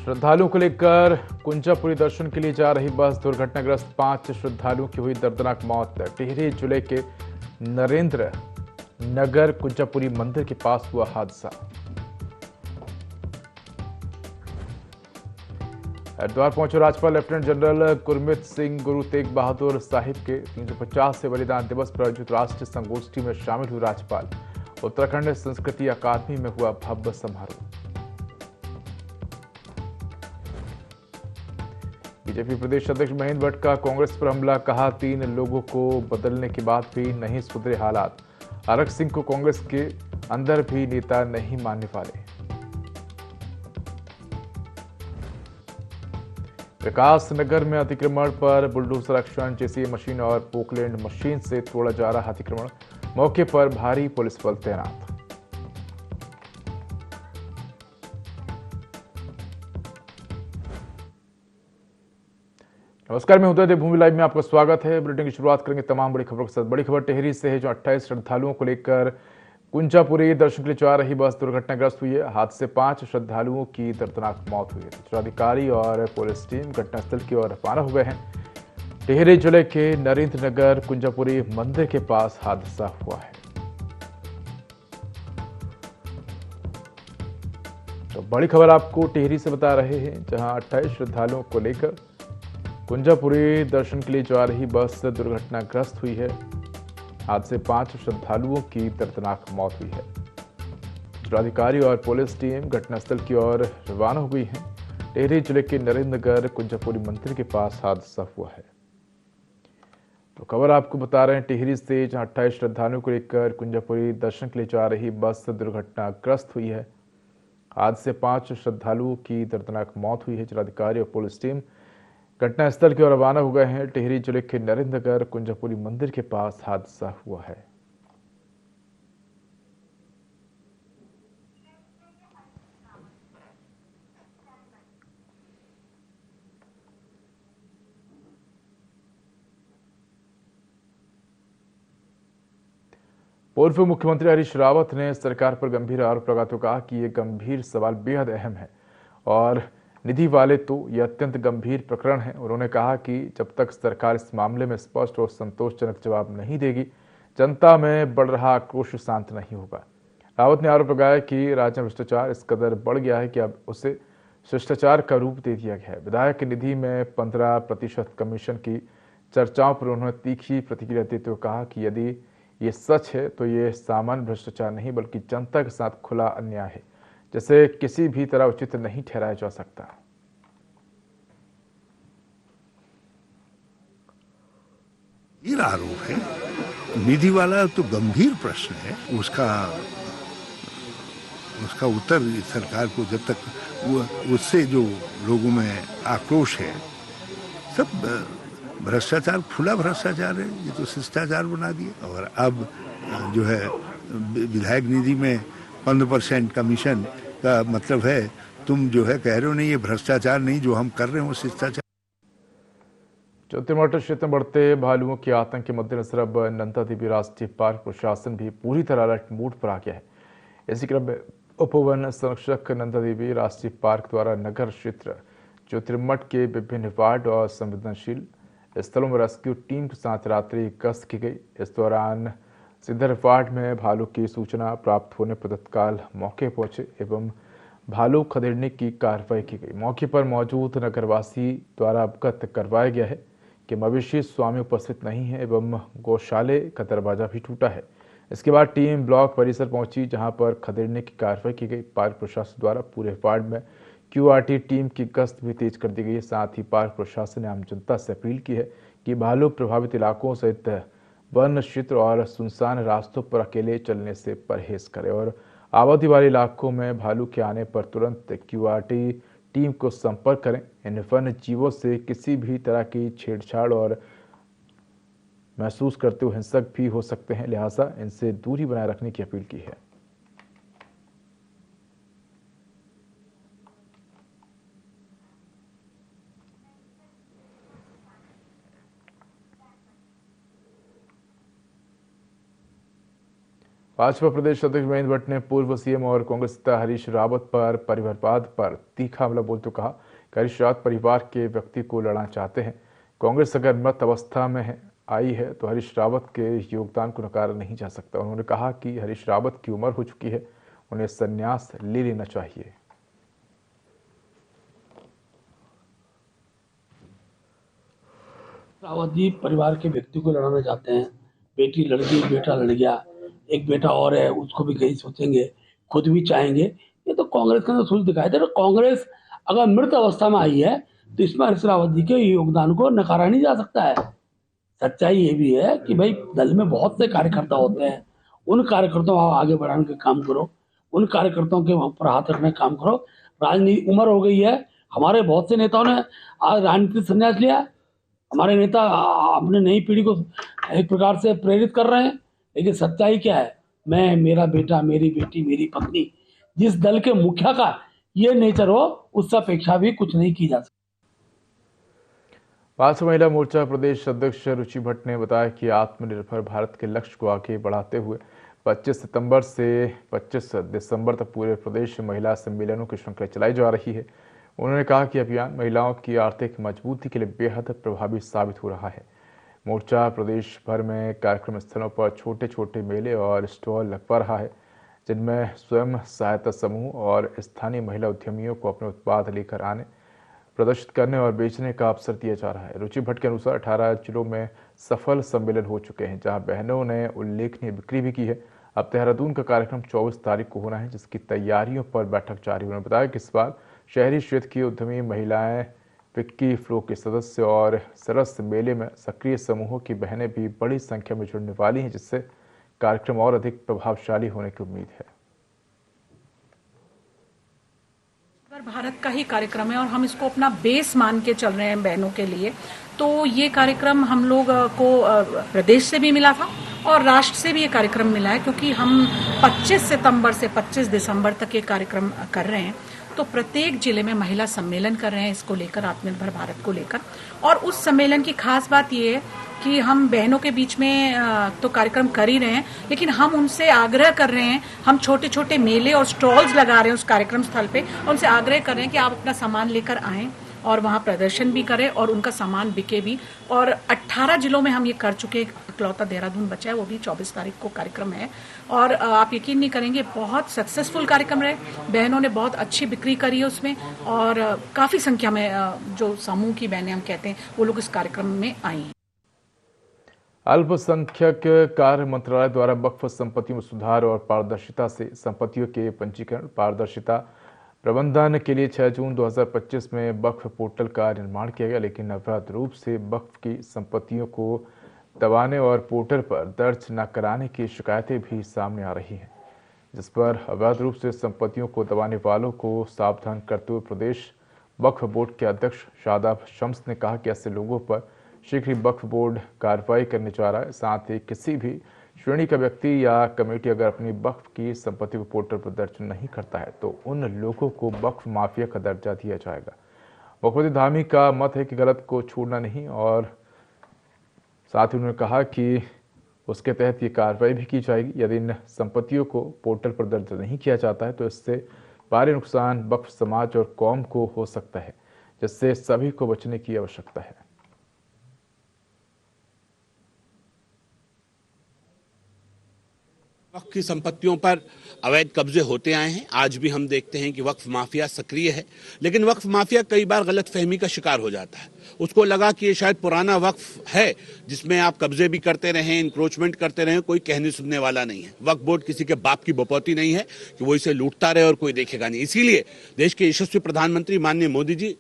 श्रद्धालुओं को लेकर कुंजापुरी दर्शन के लिए जा रही बस दुर्घटनाग्रस्त 5 श्रद्धालुओं की हुई दर्दनाक मौत। टिहरी जिले के नरेंद्र नगर कुंजापुरी मंदिर के पास हुआ हादसा। हरिद्वार पहुंचे राज्यपाल लेफ्टिनेंट जनरल गुरमीत सिंह गुरु तेग बहादुर साहिब के 350 से बलिदान दिवस पर आयोजित राष्ट्रीय संगोष्ठी में शामिल हुए राज्यपाल। उत्तराखंड संस्कृति अकादमी में हुआ भव्य समारोह। बीजेपी प्रदेश अध्यक्ष महेंद्र भट्ट का कांग्रेस पर हमला, कहा 3 लोगों को बदलने के बाद भी नहीं सुधरे हालात। आरक सिंह को कांग्रेस के अंदर भी नेता नहीं मानने वाले। विकास नगर में अतिक्रमण पर बुलडोजर एक्शन, जेसीबी मशीन और पोकलैंड मशीन से तोड़ा जा रहा अतिक्रमण। मौके पर भारी पुलिस बल तैनात। नमस्कार, मैं उदय देवभूमि लाइव में आपका स्वागत है। बुलेटिन की शुरुआत करेंगे तमाम बड़ी खबरों के साथ। बड़ी खबर टिहरी से है, जो 28 श्रद्धालुओं को लेकर कुंजापुरी दर्शन के लिए जा रही बस दुर्घटनाग्रस्त हुई है। हादसे 5 श्रद्धालुओं की दर्दनाक मौत हुई है। जिलाधिकारी और पुलिस टीम घटनास्थल की ओर रवाना हुए हैं। टिहरी जिले के नरेंद्र नगर कुंजापुरी मंदिर के पास हादसा हुआ है। तो बड़ी खबर आपको टिहरी से बता रहे हैं, जहां 28 श्रद्धालुओं को लेकर कुंजापुरी दर्शन के लिए जा रही बस दुर्घटनाग्रस्त हुई है। हादसे 5 श्रद्धालुओं की दर्दनाक मौत हुई है। जिलाधिकारी और पुलिस टीम घटनास्थल की ओर रवाना हो गई है। टिहरी जिले के नरेंद्रनगर कुंजापुरी मंदिर के पास हादसा हुआ है। तो खबर आपको बता रहे हैं टिहरी से, जहां 28 श्रद्धालुओं को लेकर कुंजापुरी दर्शन के लिए जा रही बस दुर्घटनाग्रस्त हुई है। हादसे 5 श्रद्धालुओं की दर्दनाक मौत हुई है। जिलाधिकारी और पुलिस टीम घटनास्थल की ओर रवाना हो गए हैं। टिहरी जिले के नरेंद्रनगर कुंजापुरी मंदिर के पास हादसा हुआ है। पूर्व मुख्यमंत्री हरीश रावत ने सरकार पर गंभीर आरोप लगाते हुए कहा कि यह गंभीर सवाल बेहद अहम है और निधि वाले तो यह अत्यंत गंभीर प्रकरण है। उन्होंने कहा कि जब तक सरकार इस मामले में स्पष्ट और संतोषजनक जवाब नहीं देगी, जनता में बढ़ रहा आक्रोश शांत नहीं होगा। रावत ने आरोप लगाया कि राज्य में भ्रष्टाचार इस कदर बढ़ गया है कि अब उसे शिष्टाचार का रूप दे दिया गया है। विधायक निधि में 15% कमीशन की चर्चाओं पर उन्होंने तीखी प्रतिक्रिया देते हुए कहा कि यदि ये सच है तो ये सामान्य भ्रष्टाचार नहीं बल्कि जनता के साथ खुला अन्याय है, जिसे किसी भी तरह उचित नहीं ठहराया जा सकता। ये आरोप है, निधि वाला तो गंभीर प्रश्न है। उसका उत्तर सरकार को, जब तक उससे जो लोगों में आक्रोश है, सब भ्रष्टाचार, खुला भ्रष्टाचार है। ये तो शिष्टाचार बना दिए। और अब जो है विधायक निधि में 15% कमीशन का मतलब है, तुम जो है कह रहे हो नहीं, ये भ्रष्टाचार नहीं, जो हम कर रहे हैं वो शिष्टाचार। ज्योतिर्मठ क्षेत्र में बढ़ते भालुओं के आतंक के मद्देनजर अब नंदा देवी राष्ट्रीय पार्क प्रशासन भी पूरी तरह अलर्ट मोड पर आ गया है। इसी क्रम में उपवन संरक्षक नंदा देवी राष्ट्रीय पार्क द्वारा नगर क्षेत्र ज्योतिर्मठ के विभिन्न वार्ड और संवेदनशील स्थलों में रेस्क्यू टीम के साथ रात्रि गश्त की गई। इस दौरान सिद्धर वार्ड में भालू की सूचना प्राप्त होने पर तत्काल मौके पहुंचे एवं भालू खदेड़ने की कार्रवाई की गई। मौके पर मौजूद नगरवासी द्वारा अवगत करवाया गया है कि मवेशी स्वामी उपस्थित नहीं है एवं गौशाले का दरवाजा भी टूटा है। इसके बाद टीम ब्लॉक परिसर पहुंची, जहां पर खदेड़ने की कार्रवाई की गई। पार्क प्रशासन द्वारा पूरे वार्ड में क्यूआरटी टीम की गश्त भी तेज कर दी गई है। साथ ही पार्क प्रशासन ने आम जनता से अपील की है कि भालू प्रभावित इलाकों सहित वन क्षेत्र और सुनसान रास्तों पर अकेले चलने से परहेज करें और आबादी वाले इलाकों में भालू के आने पर तुरंत क्यूआरटी टीम को संपर्क करें। इन वन्य जीवों से किसी भी तरह की छेड़छाड़ और महसूस करते हुए हिंसक भी हो सकते हैं, लिहाजा इनसे दूरी बनाए रखने की अपील की है। भाजपा प्रदेश अध्यक्ष महेंद्र भट्ट ने पूर्व सीएम और कांग्रेस नेता हरीश रावत पर परिवारवाद पर तीखा हमला बोलते कहा कि हरीश रावत परिवार के व्यक्ति को लड़ना चाहते हैं। कांग्रेस अगर मृत अवस्था में आई है तो हरीश रावत के योगदान को नकारा नहीं जा सकता। उन्होंने कहा कि हरीश रावत की उम्र हो चुकी है, उन्हें संन्यास ले लेना चाहिए। रावत जी परिवार के व्यक्ति को लड़ाना चाहते हैं। बेटी लड़ गई, बेटा लड़ गया, एक बेटा और है, उसको भी कहीं सोचेंगे, खुद भी चाहेंगे। ये तो कांग्रेस के अंदर सूझ दिखाई दे रहा। कांग्रेस अगर मृत अवस्था में आई है तो इसमें हरीश रावत जी के योगदान को नकारा नहीं जा सकता है। सच्चाई ये भी है कि भाई दल में बहुत से कार्यकर्ता होते हैं, उन कार्यकर्ताओं को आगे बढ़ाने का काम करो, उन कार्यकर्ताओं के ऊपर हाथ रखने का काम करो। राजनीति उम्र हो गई है, हमारे बहुत से नेताओं ने आज राजनीतिक संन्यास लिया। हमारे नेता अपने नई पीढ़ी को एक प्रकार से प्रेरित कर रहे हैं, लेकिन सच्चाई क्या है? मैं, मेरा बेटा, मेरी बेटी, मेरी पत्नी, जिस दल के मुखिया का ये नेचर हो, उससे अपेक्षा भी कुछ नहीं की जा सकती। भाजपा महिला मोर्चा प्रदेश अध्यक्ष रुचि भट्ट ने बताया कि आत्मनिर्भर भारत के लक्ष्य को आगे बढ़ाते हुए 25 सितंबर से 25 दिसंबर तक पूरे प्रदेश में महिला सम्मेलनों की श्रृंखला चलाई जा रही है। उन्होंने कहा कि अभियान महिलाओं की आर्थिक मजबूती के लिए बेहद प्रभावी साबित हो रहा है। मोर्चा प्रदेश भर में कार्यक्रम स्थलों पर छोटे छोटे मेले और स्टॉल लगवा रहा है, जिनमें स्वयं सहायता समूह और स्थानीय महिला उद्यमियों को अपने उत्पाद लेकर आने, प्रदर्शित करने और बेचने का अवसर दिया जा रहा है। रुचि भट्ट के अनुसार 18 जिलों में सफल सम्मेलन हो चुके हैं, जहां बहनों ने उल्लेखनीय बिक्री भी की है। अब देहरादून का कार्यक्रम 24 तारीख को होना है, जिसकी तैयारियों पर बैठक जारी। उन्होंने बताया कि इस बार शहरी क्षेत्र की उद्यमी महिलाएं, विक्की फ्लो के सदस्य और सरस मेले में सक्रिय समूहों की बहनें भी बड़ी संख्या में जुड़ने वाली हैं, जिससे कार्यक्रम और अधिक प्रभावशाली होने की उम्मीद है। भारत का ही कार्यक्रम है और हम इसको अपना बेस मान के चल रहे हैं बहनों के लिए। तो ये कार्यक्रम हम लोग को प्रदेश से भी मिला था और राष्ट्र से भी ये कार्यक्रम मिला है, क्योंकि हम 25 सितंबर से 25 दिसंबर तक ये कार्यक्रम कर रहे हैं। तो प्रत्येक जिले में महिला सम्मेलन कर रहे हैं इसको लेकर, आत्मनिर्भर भारत को लेकर। और उस सम्मेलन की खास बात ये है कि हम बहनों के बीच में तो कार्यक्रम कर ही रहे हैं, लेकिन हम उनसे आग्रह कर रहे हैं, हम छोटे छोटे मेले और स्टॉल्स लगा रहे हैं उस कार्यक्रम स्थल पे, उनसे आग्रह कर रहे हैं कि आप अपना सामान लेकर आएं और वहाँ प्रदर्शन भी करें और उनका सामान बिके भी। और 18 जिलों में हम ये कर चुके हैं, इकलौता देहरादून बचा है, वो भी 24 तारीख को कार्यक्रम है। और आप यकीन नहीं करेंगे, बहुत सक्सेसफुल कार्यक्रम रहे। बहनों ने बहुत अच्छी बिक्री करी है उसमें और काफ़ी संख्या में जो समूह की बहनें हम कहते हैं वो लोग इस कार्यक्रम में आई हैं। अल्पसंख्यक कार्य मंत्रालय द्वारा वक्फ संपत्तियों में सुधार और पारदर्शिता से संपत्तियों के पंजीकरण, पारदर्शिता प्रबंधन के लिए 6 जून 2025 में वक्फ पोर्टल का निर्माण किया गया, लेकिन अवैध रूप से वक्फ की संपत्तियों को दबाने और पोर्टल पर दर्ज न कराने की शिकायतें भी सामने आ रही हैं, जिस पर अवैध रूप से संपत्तियों को दबाने वालों को सावधान करते हुए प्रदेश वक्फ बोर्ड के अध्यक्ष शादाब शम्स ने कहा कि ऐसे लोगों पर शीघ्र ही वक्फ बोर्ड कार्रवाई करने जा रहा है। साथ ही किसी भी श्रेणी का व्यक्ति या कमेटी अगर अपनी वक्फ की संपत्ति को पोर्टल पर दर्ज नहीं करता है तो उन लोगों को वक्फ माफिया का दर्जा दिया जाएगा। मुख्यमंत्री धामी का मत है कि गलत को छोड़ना नहीं, और साथ ही उन्होंने कहा कि उसके तहत ये कार्रवाई भी की जाएगी। यदि इन संपत्तियों को पोर्टल पर दर्ज नहीं किया जाता है तो इससे भारी नुकसान वक्फ समाज और कौम को हो सकता है, जिससे सभी को बचने की आवश्यकता है। वक्फ की संपत्तियों पर अवैध कब्जे होते आए हैं। आज भी हम देखते हैं कि वक्फ माफिया सक्रिय है, लेकिन वक्फ माफिया कई बार गलत फहमी का शिकार हो जाता है। उसको लगा कि ये शायद पुराना वक्फ है जिसमें आप कब्जे भी करते रहें, इंक्रोचमेंट करते रहें, कोई कहने सुनने वाला नहीं है। वक्फ बोर्ड किसी के बाप की बपौती नहीं है कि वो इसे लूटता रहे और कोई देखेगा नहीं। इसीलिए देश के यशस्वी प्रधानमंत्री माननीय मोदी जी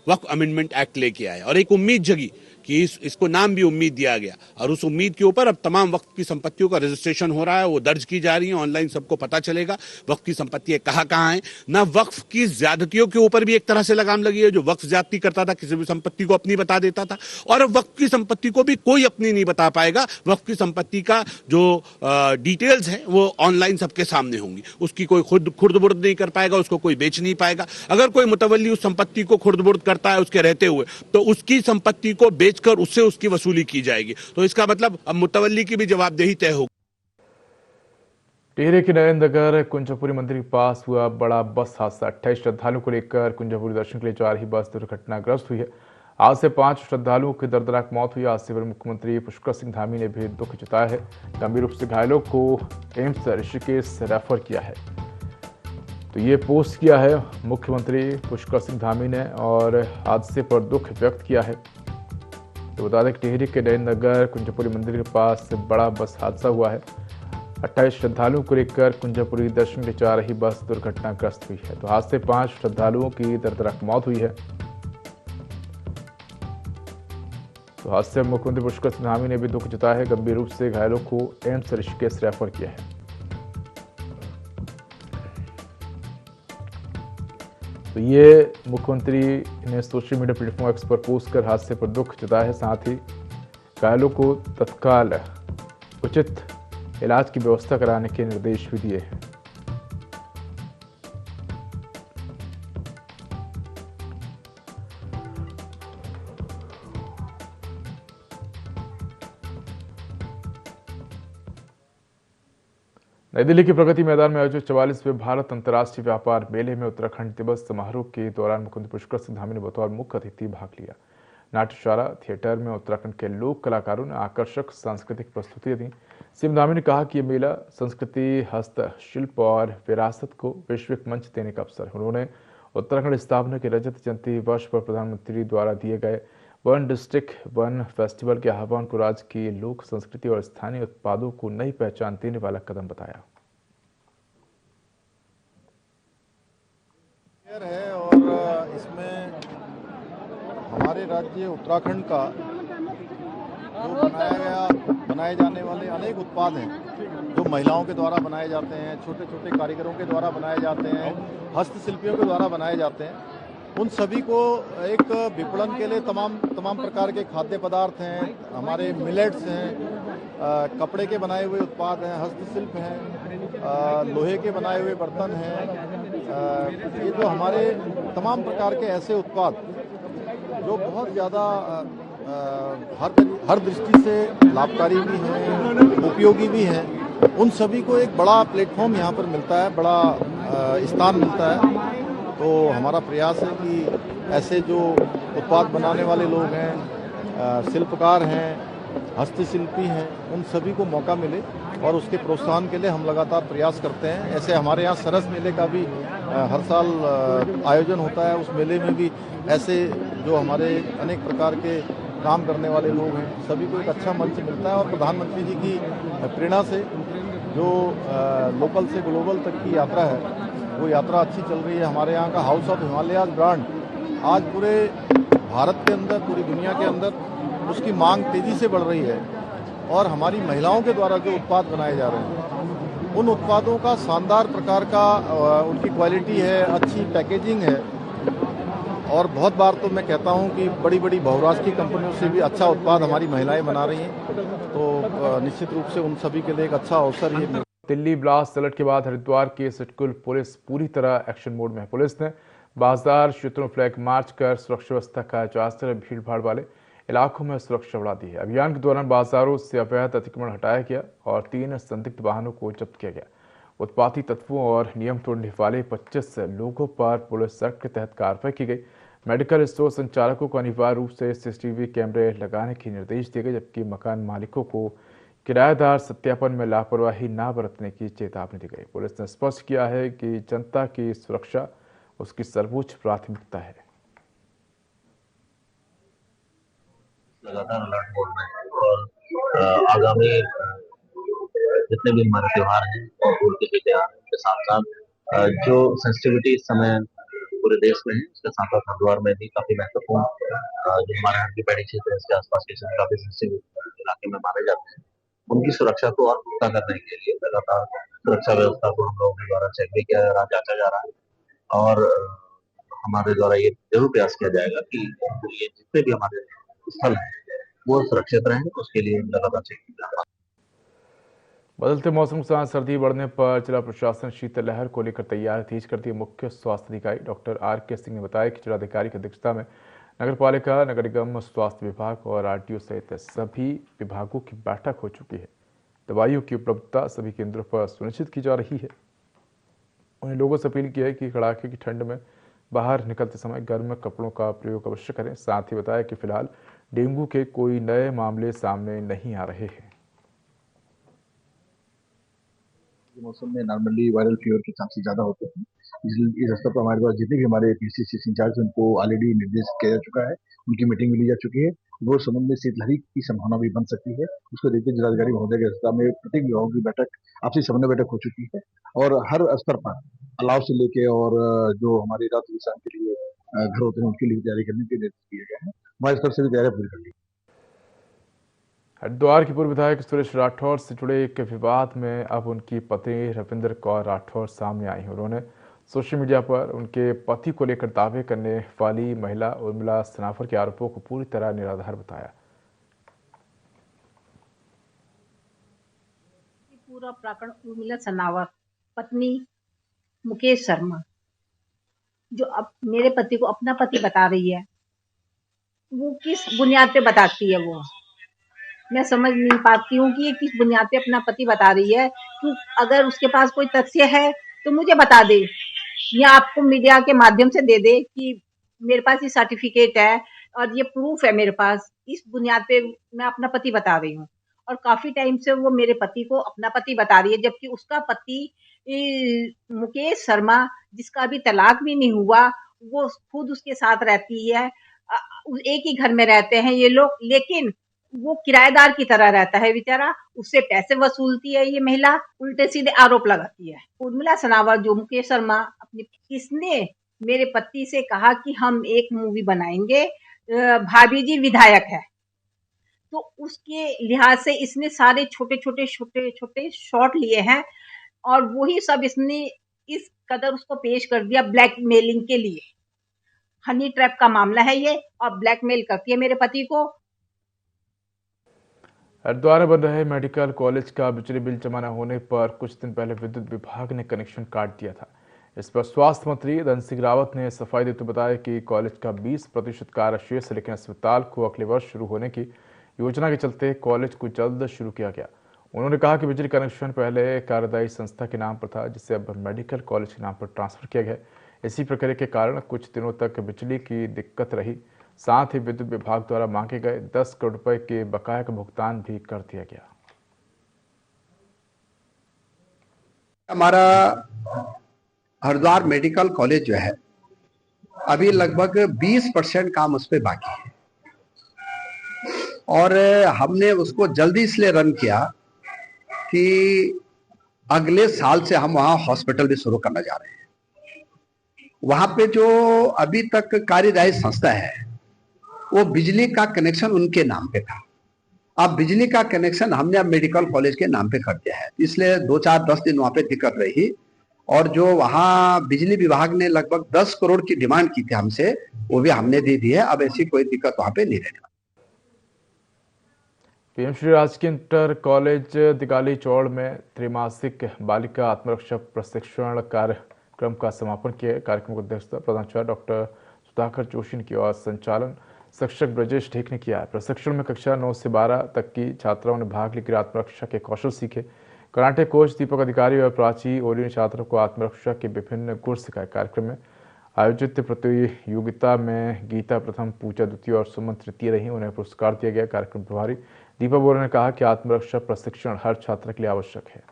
वक्फ अमेंडमेंट एक्ट लेके आए और एक उम्मीद जगी कि इसको नाम भी उम्मीद दिया गया, और उस उम्मीद के ऊपर अब तमाम वक्फ की संपत्तियों का रजिस्ट्रेशन हो रहा है, वो दर्ज की जा रही है, ऑनलाइन सबको पता चलेगा वक्फ की संपत्तियां कहाँ हैं। ना वक्फ की ज्यादतियों के ऊपर भी एक तरह से लगाम लगी है। जो वक्फ ज्यादती करता था किसी भी संपत्ति को अपनी बता देता था, और अब वक्फ की संपत्ति को भी कोई अपनी नहीं बता पाएगा। वक्फ की संपत्ति का जो डिटेल्स है वो ऑनलाइन सबके सामने होंगी, उसकी कोई खुर्द-बुर्द नहीं कर पाएगा, उसको कोई बेच नहीं पाएगा। अगर कोई मुतवल्ली उस संपत्ति को खुर्द-बुर्द करता है उसके रहते हुए, तो उसकी संपत्ति को बेच कर उससे उसकी वसूली की जाएगी। तो इसका मतलब अब मुतवल्ली की भी जवाबदेही तय होगी। टिहरी के नरेंद्र कुंजपुरी मंदिर के पास हुआ बड़ा बस हादसा। 28 श्रद्धालुओं को लेकर कुंजपुरी दर्शन के लिए जा रही बस दुर्घटनाग्रस्त हुई है। आज से 5 श्रद्धालुओं की दर्दनाक मौत हुई। आज से मुख्यमंत्री पुष्कर सिंह धामी ने भी दुख जताया है। गंभीर रूप से घायलों को एम्स ऋषिकेश रेफर किया है। तो ये पोस्ट किया है मुख्यमंत्री पुष्कर सिंह धामी ने और हादसे पर दुख व्यक्त किया है। तो बता दें कि टिहरी के नरेंद्र कुंजपुरी मंदिर के पास बड़ा बस हादसा हुआ है। 28 श्रद्धालुओं को लेकर कुंजपुरी दर्शन के जा रही बस दुर्घटनाग्रस्त हुई है। तो हादसे से 5 श्रद्धालुओं की दर्दनाक मौत हुई है। तो हादसे में मुख्यमंत्री पुष्कर सिंह धामी ने भी दुख जताया है। गंभीर रूप से घायलों को एम्स ऋषिकेश रेफर किया है। तो ये मुख्यमंत्री ने सोशल मीडिया प्लेटफॉर्म एक्स पर पोस्ट कर हादसे पर दुख जताया है। साथ ही घायलों को तत्काल उचित इलाज की व्यवस्था कराने के निर्देश भी दिए हैं। नई दिल्ली के प्रगति मैदान में आयोजित 44वें भारत अंतर्राष्ट्रीय व्यापार मेले में उत्तराखंड दिवस समारोह के दौरान मुख्यमंत्री पुष्कर सिंह धामी ने बतौर मुख्य अतिथि भाग लिया। नाट्यशाला थिएटर में उत्तराखंड के लोक कलाकारों ने आकर्षक सांस्कृतिक प्रस्तुतियां दी। सीएम धामी ने कहा कि यह मेला संस्कृति, हस्तशिल्प और विरासत को वैश्विक मंच देने का अवसर है। उन्होंने उत्तराखंड स्थापना के रजत जयंती वर्ष पर प्रधानमंत्री द्वारा दिए गए वन डिस्ट्रिक्ट वन फेस्टिवल के आह्वान को राज्य की लोक संस्कृति और स्थानीय उत्पादों को नई पहचान देने वाला कदम बताया। है और इसमें हमारे राज्य उत्तराखंड का जो बनाए जाने वाले अनेक उत्पाद हैं जो महिलाओं के द्वारा बनाए जाते हैं, छोटे छोटे कारीगरों के द्वारा बनाए जाते हैं, हस्तशिल्पियों के द्वारा बनाए जाते हैं, उन सभी को एक विपणन के लिए तमाम प्रकार के खाद्य पदार्थ हैं, हमारे मिलेट्स हैं, कपड़े के बनाए हुए उत्पाद हैं, हस्तशिल्प हैं, लोहे के बनाए हुए बर्तन हैं। ये जो हमारे तमाम प्रकार के ऐसे उत्पाद जो बहुत ज़्यादा हर दृष्टि से लाभकारी भी हैं, उपयोगी भी हैं, उन सभी को एक बड़ा प्लेटफॉर्म यहाँ पर मिलता है, बड़ा स्थान मिलता है। तो हमारा प्रयास है कि ऐसे जो उत्पाद बनाने वाले लोग हैं, शिल्पकार हैं, हस्तशिल्पी हैं, उन सभी को मौका मिले और उसके प्रोत्साहन के लिए हम लगातार प्रयास करते हैं। ऐसे हमारे यहाँ सरस मेले का भी हर साल आयोजन होता है। उस मेले में भी ऐसे जो हमारे अनेक प्रकार के काम करने वाले लोग हैं, सभी को एक अच्छा मंच मिलता है। और प्रधानमंत्री जी की प्रेरणा से जो लोकल से ग्लोबल तक की यात्रा है, वो यात्रा अच्छी चल रही है। हमारे यहाँ का हाउस ऑफ हिमालयाज ब्रांड आज पूरे भारत के अंदर, पूरी दुनिया के अंदर उसकी मांग तेज़ी से बढ़ रही है। और हमारी महिलाओं के द्वारा जो उत्पाद बनाए जा रहे हैं, उन उत्पादों का शानदार प्रकार का उनकी क्वालिटी है, अच्छी पैकेजिंग है। और बहुत बार तो मैं कहता हूं कि बड़ी बड़ी बहुराष्ट्रीय कंपनियों से भी अच्छा उत्पाद हमारी महिलाएं बना रही हैं। तो निश्चित रूप से उन सभी के लिए एक अच्छा अवसर ये। दिल्ली ब्लास्ट अलर्ट के बाद हरिद्वार की सिडकुल पुलिस पूरी तरह एक्शन मोड में है। पुलिस ने बाजार क्षेत्रों फ्लैग मार्च कर सुरक्षा व्यवस्था का जायजा कर भीड़ भाड़ वाले इलाकों में सुरक्षा बढ़ा दी है। अभियान के दौरान बाजारों से अवैध अतिक्रमण हटाया गया और 3 संदिग्ध वाहनों को जब्त किया गया। उत्पाती तत्वों और नियम तोड़ने वाले 25 लोगों पर पुलिस एक्ट के तहत कार्रवाई की गई। मेडिकल स्टोर संचालकों को अनिवार्य रूप से सीसीटीवी कैमरे लगाने के निर्देश दिए गए, जबकि मकान मालिकों को किराएदार सत्यापन में लापरवाही न बरतने की चेतावनी दी गई। पुलिस ने स्पष्ट किया है कि जनता की सुरक्षा उसकी सर्वोच्च प्राथमिकता है। लगातार अलर्ट मोड में और आगामी जितने भी हमारे त्योहार हैं और पूर्ति के त्योहार के साथ साथ जो सेंसिटिविटी इस समय पूरे देश में है, उसके साथ साथ हरिद्वार में भी काफी महत्वपूर्ण जो हमारे हल्की पैड़ी क्षेत्र है, इसके आसपास के काफी सेंसिटिव इलाके में माने जाते हैं, उनकी सुरक्षा को और पुख्ता करने के लिए लगातार सुरक्षा व्यवस्था को हम लोगों के द्वारा चेक भी किया जा रहा है, जांचा जा रहा है। और हमारे द्वारा ये जरूर प्रयास किया जाएगा कि ये जितने भी हमारे स्थल हैं वो सुरक्षित रहें, उसके लिए लगातार चेक किया जा रहा है। बदलते मौसम के साथ सर्दी बढ़ने पर जिला प्रशासन शीतलहर को लेकर तैयारी तेज कर दी। मुख्य स्वास्थ्य अधिकारी डॉक्टर आर.के. सिंह ने बताया कि जिलाधिकारी की अध्यक्षता में नगरपालिका, नगर निगम, स्वास्थ्य विभाग और आरटीओ सहित सभी विभागों की बैठक हो चुकी है। दवाइयों की उपलब्धता सभी केंद्रों पर सुनिश्चित की जा रही है। उन्हें लोगों से अपील की है कि कड़ाके की ठंड में बाहर निकलते समय गर्म कपड़ों का प्रयोग अवश्य करें। साथ ही बताया कि फिलहाल डेंगू के कोई नए मामले सामने नहीं आ रहे हैं। मौसम में नॉर्मली वायरल फीवर के चांसेस ज्यादा होते हैं। इस स्तर पर हमारे पास जितने भी हमारे पीसीसी इंचार्ज उनको ऑलरेडी निर्देश किया जा चुका है, उनकी मीटिंग भी ली जा चुकी है। वो समुद्र में शीतलहरी की संभावना भी बन सकती है। उसको देखते जिलाधिकारी महोदय के अध्यक्षता में प्रत्येक विभागों की बैठक आपसी समन्वय बैठक हो चुकी है और हर स्तर पर अलाव से लेके और जो हमारे रात किसान के लिए घर होते हैं उनके लिए तैयारी करने के निर्देश दिए गए हैं। हमारे स्तर से भी तैयारी पूरी कर ली। हरिद्वार की पूर्व विधायक सुरेश राठौर से जुड़े एक विवाद में अब उनकी पत्नी रविंदर कौर राठौर सामने आई हैं। उन्होंने सोशल मीडिया पर उनके पति को लेकर दावे करने वाली महिला उर्मिला सनावर के आरोपों को पूरी तरह निराधार बताया। पूरा प्रकरण उर्मिला सनावर पत्नी मुकेश शर्मा जो अब मेरे पति को अपना पति बता रही है, वो किस बुनियाद पे बताती है? वो मैं समझ नहीं पाती हूँ कि ये किस बुनियाद पे अपना पति बता रही है। कि अगर उसके पास कोई तथ्य है तो मुझे बता दे या आपको मीडिया के माध्यम से दे दे कि मेरे पास ये सर्टिफिकेट है और ये प्रूफ है मेरे पास। इस बुनियाद पे मैं अपना पति बता रही हूँ और काफी टाइम से वो मेरे पति को अपना पति बता रही है, जबकि उसका पति मुकेश शर्मा जिसका अभी तलाक भी नहीं हुआ, वो खुद उसके साथ रहती है। एक ही घर में रहते हैं ये लोग, लेकिन वो किराएदार की तरह रहता है बेचारा। उससे पैसे वसूलती है ये महिला, उल्टे सीधे आरोप लगाती है। उर्मिला सनावर जो मुकेश शर्मा अपने, इसने मेरे पति से कहा कि हम एक मूवी बनाएंगे, भाभी जी विधायक है, तो उसके लिहाज से इसने सारे छोटे छोटे शॉट लिए हैं और वही सब इसने इस कदर उसको पेश कर दिया ब्लैकमेलिंग के लिए। हनी ट्रैप का मामला है ये और ब्लैकमेल करती है मेरे पति को। हरिद्वार में बन रहे मेडिकल कॉलेज का बिजली बिल जमा न होने पर कुछ दिन पहले विद्युत विभाग ने कनेक्शन काट दिया था। इस पर स्वास्थ्य मंत्री धन सिंह रावत ने सफाई देते बताया कि कॉलेज का 20% कार्य शेष है, लेकिन अस्पताल को अगले वर्ष शुरू होने की योजना के चलते कॉलेज को जल्द शुरू किया गया। उन्होंने कहा कि बिजली कनेक्शन पहले कार्यदायी संस्था के नाम पर था, जिसे अब मेडिकल कॉलेज के नाम पर ट्रांसफर किया गया। इसी प्रक्रिया के कारण कुछ दिनों तक बिजली की दिक्कत रही। साथ ही विद्युत विभाग द्वारा मांगे गए 10 करोड़ रुपए के बकाया का भुगतान भी कर दिया गया। हमारा हरिद्वार मेडिकल कॉलेज जो है अभी लगभग 20% काम उस पर बाकी है और हमने उसको जल्दी इसलिए रन किया कि अगले साल से हम वहां हॉस्पिटल भी शुरू करना जा रहे हैं। वहां पे जो अभी तक कार्यदायी संस्था है वो बिजली का कनेक्शन उनके नाम पे था। अब बिजली का कनेक्शन हमने अब मेडिकल कॉलेज के नाम पे कर दिया है, इसलिए 2-4-10 दिन वहां पे दिक्कत रही और जो वहां बिजली विभाग ने लगभग 10 करोड़ की डिमांड की थी हमसे, वो भी हमने दे दी है। अब ऐसी कोई दिक्कत वहां पे नहीं रहने। पीएम श्री राजकीय इंटर कॉलेज दिगाली चौड़ में त्रैमासिक बालिका आत्मरक्षा प्रशिक्षण कार्यक्रम का समापन किया। कार्यक्रम की अध्यक्षता प्रधानाचार्य डॉक्टर सुधाकर जोशी ने की और संचालन शिक्षक ब्रजेश ढेक ने किया। प्रशिक्षण में कक्षा 9 से 12 तक की छात्राओं ने भाग लेकर आत्मरक्षा के कौशल सीखे। कराटे कोच दीपक अधिकारी और प्राची ओली ने छात्रों को आत्मरक्षा के विभिन्न गुण सिखाए। कार्यक्रम में आयोजित प्रतियोगिता में गीता प्रथम, पूजा द्वितीय और सुमन तृतीय रही। उन्हें पुरस्कार दिया गया। कार्यक्रम प्रभारी दीपक बोरा ने कहा कि आत्मरक्षा प्रशिक्षण हर छात्र के लिए आवश्यक है।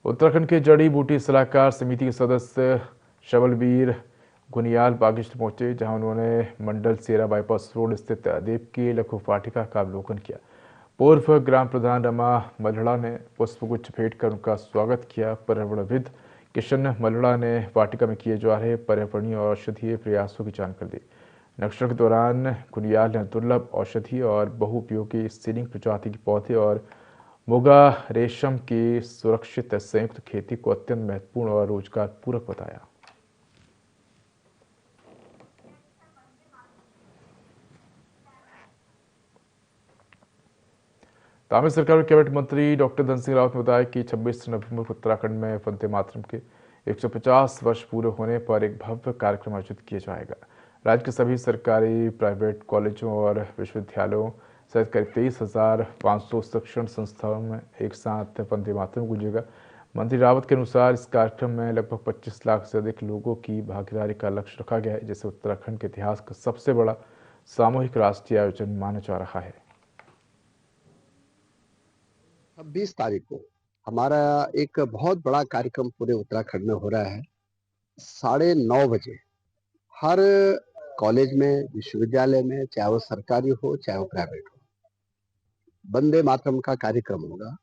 उत्तराखंड के जड़ी बूटी सलाहकार समिति के सदस्य शबलवीर गुनियाल बागेश्वर पहुंचे, जहां उन्होंने मंडल सेरा बाईपास रोड स्थित देवकी लघु वाटिका का अवलोकन किया। पूर्व ग्राम प्रधान रमा मल्हड़ा ने पुष्पगुच्छ भेंट कर उनका स्वागत किया। पर्यावरणविद किशन मल्हड़ा ने वाटिका में किए जा रहे पर्यावरणीय और औषधीय प्रयासों की जानकारी दी। निरीक्षण के दौरान गुनियाल ने दुर्लभ औषधीय और बहुउपयोगी सीलिंग प्रजाति के पौधे और मुगा रेशम की सुरक्षित संयुक्त खेती को अत्यंत महत्वपूर्ण और रोजगार पूरक बताया। तमिल सरकार के कैबिनेट मंत्री डॉक्टर धन सिंह रावत ने बताया कि 26 नवंबर को उत्तराखंड में वंदे मातरम के 150 वर्ष पूरे होने पर एक भव्य कार्यक्रम आयोजित किया जाएगा। राज्य के सभी सरकारी, प्राइवेट कॉलेजों और विश्वविद्यालयों सहित करीब 23,500 शिक्षण संस्थानों में एक साथ वंदे मातरम गूंजेगा। मंत्री रावत के अनुसार इस कार्यक्रम में लगभग 25 लाख से अधिक लोगों की भागीदारी का लक्ष्य रखा गया है, जिसे उत्तराखंड के इतिहास का सबसे बड़ा सामूहिक राष्ट्रीय आयोजन माना जा रहा है। 26 तारीख को हमारा एक बहुत बड़ा कार्यक्रम पूरे उत्तराखंड में हो रहा है। 9:30 बजे हर कॉलेज में, विश्वविद्यालय में, चाहे वो सरकारी हो चाहे वो प्राइवेट हो, वंदे मातरम का कार्यक्रम होगा।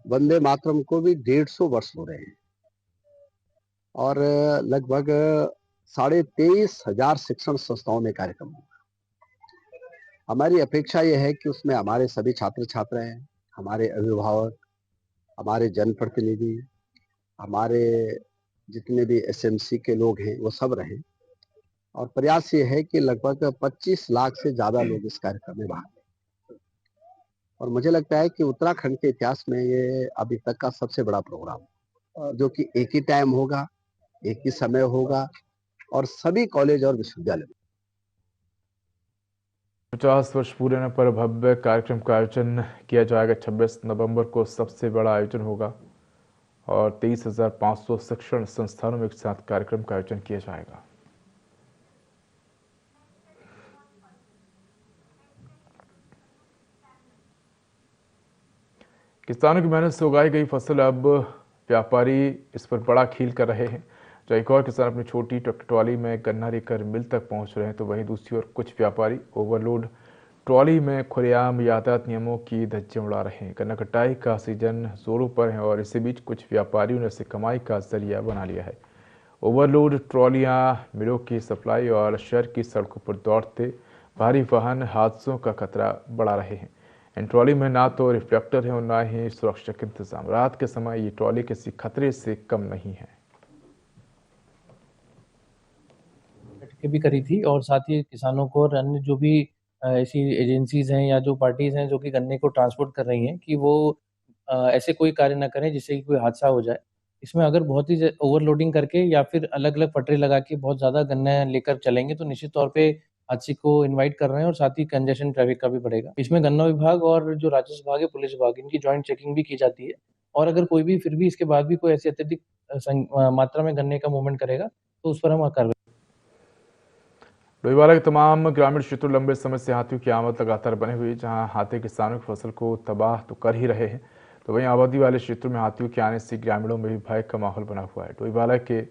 वंदे मातरम को भी 150 वर्ष हो रहे हैं और लगभग 23,500 शिक्षण संस्थाओं में कार्यक्रम होगा। हमारी अपेक्षा यह है कि उसमें हमारे सभी छात्र छात्राएं, हमारे अभिभावक, हमारे जनप्रतिनिधि, हमारे जितने भी एसएमसी के लोग हैं वो सब रहें और प्रयास ये है कि लगभग 25 लाख से ज्यादा लोग इस कार्यक्रम में भाग लें। और मुझे लगता है कि उत्तराखंड के इतिहास में ये अभी तक का सबसे बड़ा प्रोग्राम, जो कि एक ही टाइम होगा, एक ही समय होगा और सभी कॉलेज और विश्वविद्यालय में। 50 वर्ष पूरे होने पर भव्य कार्यक्रम का आयोजन किया जाएगा। 26 नवंबर को सबसे बड़ा आयोजन होगा और 23,500 शिक्षण संस्थानों में एक साथ कार्यक्रम का आयोजन किया जाएगा। किसानों की मेहनत से उगाई गई फसल अब व्यापारी इस पर बड़ा खील कर रहे हैं। जो एक और किसान अपनी छोटी ट्रैक्टर ट्रॉली में गन्ना लेकर मिल तक पहुंच रहे हैं, तो वहीं दूसरी ओर कुछ व्यापारी ओवरलोड ट्रॉली में खुलेआम यातायात नियमों की धज्जियां उड़ा रहे हैं। गन्ना कटाई का सीजन जोरों पर है और इसी बीच कुछ व्यापारियों ने इसे कमाई का जरिया बना लिया है। ओवरलोड ट्रॉलियां मिलों की सप्लाई और शहर की सड़कों पर दौड़ते भारी वाहन हादसों का खतरा बढ़ा रहे हैं। इन ट्रॉली में ना तो रिफ्लेक्टर है और ना ही सुरक्षा के इंतजाम। रात के समय ये ट्रॉली किसी खतरे से कम नहीं है। भी करी थी और साथ ही किसानों को और अन्य जो भी ऐसी एजेंसीज हैं या जो पार्टीज हैं जो कि गन्ने को ट्रांसपोर्ट कर रही हैं कि वो ऐसे कोई कार्य ना करें जिससे कि कोई हादसा हो जाए। इसमें अगर बहुत ही ओवरलोडिंग करके या फिर अलग अलग पटरी लगा के बहुत ज़्यादा गन्ना लेकर चलेंगे तो निश्चित तौर पे हादसे को इनवाइट कर रहे हैं और साथ ही कंजेशन ट्रैफिक का भी बढ़ेगा। इसमें गन्ना विभाग और जो राजस्व विभाग है, पुलिस विभाग, इनकी ज्वाइंट चेकिंग भी की जाती है और अगर कोई भी फिर भी इसके बाद भी कोई ऐसी अत्यधिक मात्रा में गन्ने का मूवमेंट करेगा तो उस पर हम कार्रवाई। डोईवाला के तमाम ग्रामीण क्षेत्रों लंबे समय से हाथियों की आमद लगातार बने हुए, जहां हाथी किसानों की फसल को तबाह तो कर ही रहे हैं, तो वहीं आबादी वाले क्षेत्रों में हाथियों के आने से ग्रामीणों में भी भय का माहौल बना हुआ है। डोईवाला के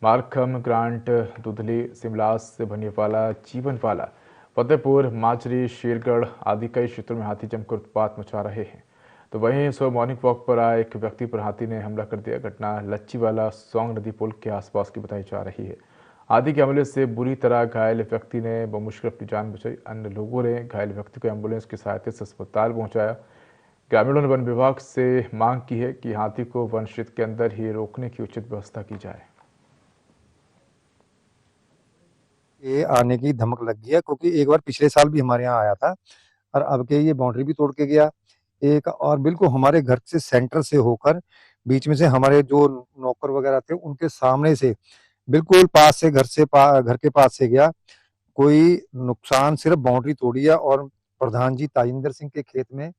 मारखम, ग्रांट, दुधली, सिमलास, भनियावाला, जीवनवाला, फतेहपुर, माजरी, शेरगढ़ आदि कई क्षेत्रों में हाथी जमकर उत्पात मचा रहे हैं। तो वहीं सुबह मॉर्निंग वॉक पर आए एक व्यक्ति पर हाथी ने हमला कर दिया। घटना लच्चीवाला सोंग नदी पुल के आसपास की बताई जा रही है। हाथी के हमले से बुरी तरह घायल व्यक्ति ने बमुश्किल अपनी जान बचाई। अन्य लोगों ने घायल व्यक्ति को एम्बुलेंस की सहायता से अस्पताल पहुंचाया। ग्रामीणों ने वन विभाग से मांग की है कि हाथी को वन क्षेत्र के अंदर ही रोकने की उचित व्यवस्था की जाए। ये आने की धमक लग गई है क्योंकि एक बार पिछले साल भी हमारे यहाँ आया था और अब के ये बाउंड्री भी तोड़ के गया एक, और बिल्कुल हमारे घर से सेंटर से होकर बीच में से हमारे जो नौकर वगैरह थे उनके सामने से बिल्कुल पास से घर के पास से गया। कोई नुकसान सिर्फ बाउंड्री तोड़ी है और प्रधान जी ताजिंदर सिंह के खेत में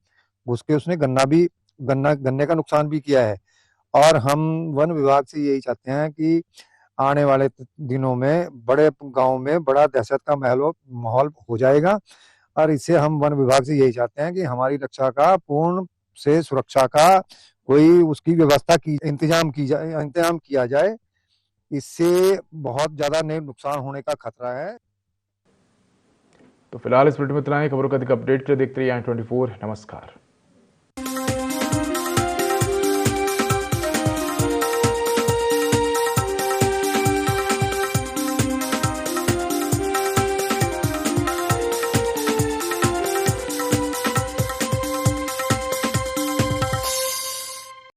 घुस के उसने गन्ने का नुकसान भी किया है। और हम वन विभाग से यही चाहते हैं कि आने वाले दिनों में बड़े गांव में बड़ा दहशत का माहौल हो जाएगा और इससे हम वन विभाग से यही चाहते हैं कि हमारी रक्षा का पूर्ण से सुरक्षा का कोई उसकी व्यवस्था की इंतजाम किया जाए। इससे बहुत ज्यादा नुकसान होने का खतरा है। तो फिलहाल इस बुलेटिन में इतना ही। खबरों का अधिक अपडेट के लिए देखते रहिए i24। नमस्कार।